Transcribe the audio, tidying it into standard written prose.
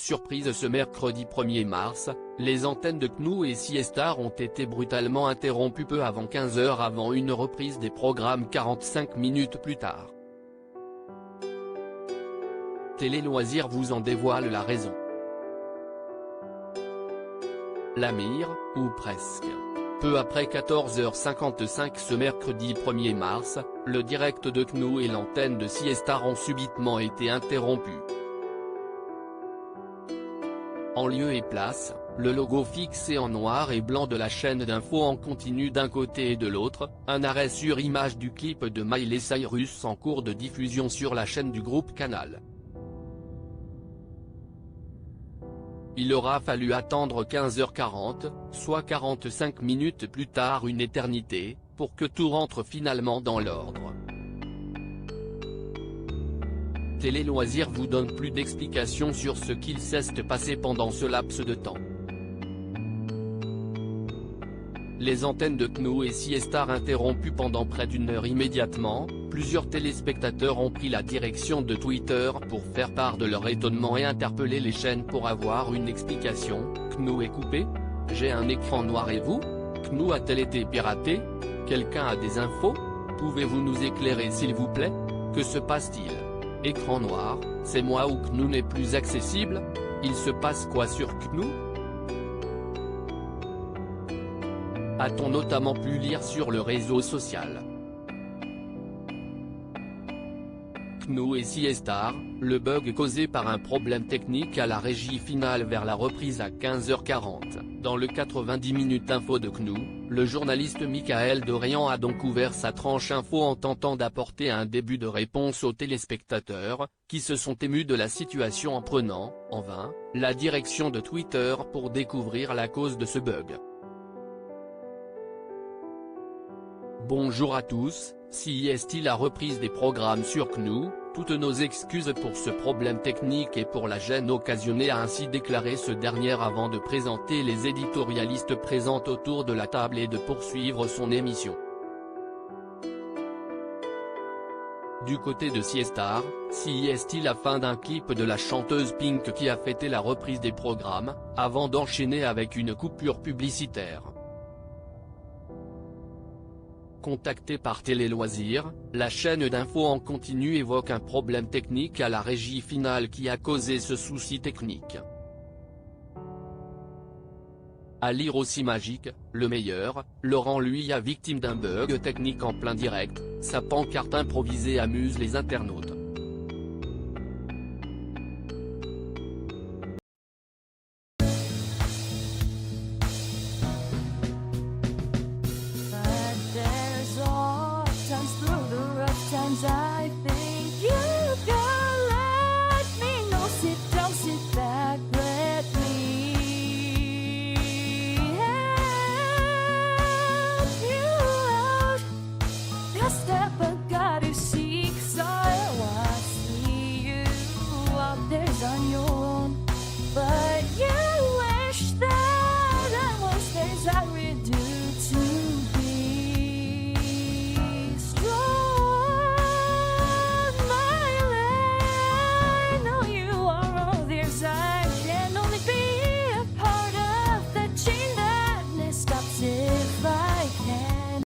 surprise ce mercredi 1er mars, les antennes de CNOO et Siestar ont été brutalement interrompues peu avant 15 h avant une reprise des programmes 45 minutes plus tard. Télé Loisirs vous en dévoile la raison. La mire, ou presque. Peu après 14h55 ce mercredi 1er mars, le direct de CNOO et l'antenne de Siestar ont subitement été interrompus. En lieu et place, le logo fixé en noir et blanc de la chaîne d'info en continu d'un côté et de l'autre, un arrêt sur image du clip de Miley Cyrus en cours de diffusion sur la chaîne du groupe Canal. Il aura fallu attendre 15h40, soit 45 minutes plus tard, une éternité, pour que tout rentre finalement dans l'ordre. Télé Loisirs vous donne plus d'explications sur ce qu'il s'est passé pendant ce laps de temps. Les antennes de CNOO et Siestar interrompues pendant près d'une heure immédiatement, plusieurs téléspectateurs ont pris la direction de Twitter pour faire part de leur étonnement et interpeller les chaînes pour avoir une explication. CNOO est coupé? J'ai un écran noir et vous? CNOO a-t-elle été piraté? Quelqu'un a des infos? Pouvez-vous nous éclairer s'il vous plaît? Que se passe-t-il? Écran noir, c'est moi ou CNOO n'est plus accessible? Il se passe quoi sur CNOO? A-t-on notamment pu lire sur le réseau social. CNOO et Siestar, le bug causé par un problème technique à la régie finale vers la reprise à 15h40. Dans le 90 minutes info de CNOO, le journaliste Michael Dorian a donc ouvert sa tranche info en tentant d'apporter un début de réponse aux téléspectateurs, qui se sont émus de la situation en prenant, en vain, la direction de Twitter pour découvrir la cause de ce bug. Bonjour à tous, si est-il la reprise des programmes sur CNOO, toutes nos excuses pour ce problème technique et pour la gêne occasionnée, a ainsi déclaré ce dernier avant de présenter les éditorialistes présents autour de la table et de poursuivre son émission. Du côté de Siestar, si est-il la fin d'un clip de la chanteuse Pink qui a fêté la reprise des programmes, avant d'enchaîner avec une coupure publicitaire. Contactée par Télé Loisirs, la chaîne d'info en continu évoque un problème technique à la régie finale qui a causé ce souci technique. À lire aussi magique, le meilleur, Laurent lui a victime d'un bug technique en plein direct, sa pancarte improvisée amuse les internautes.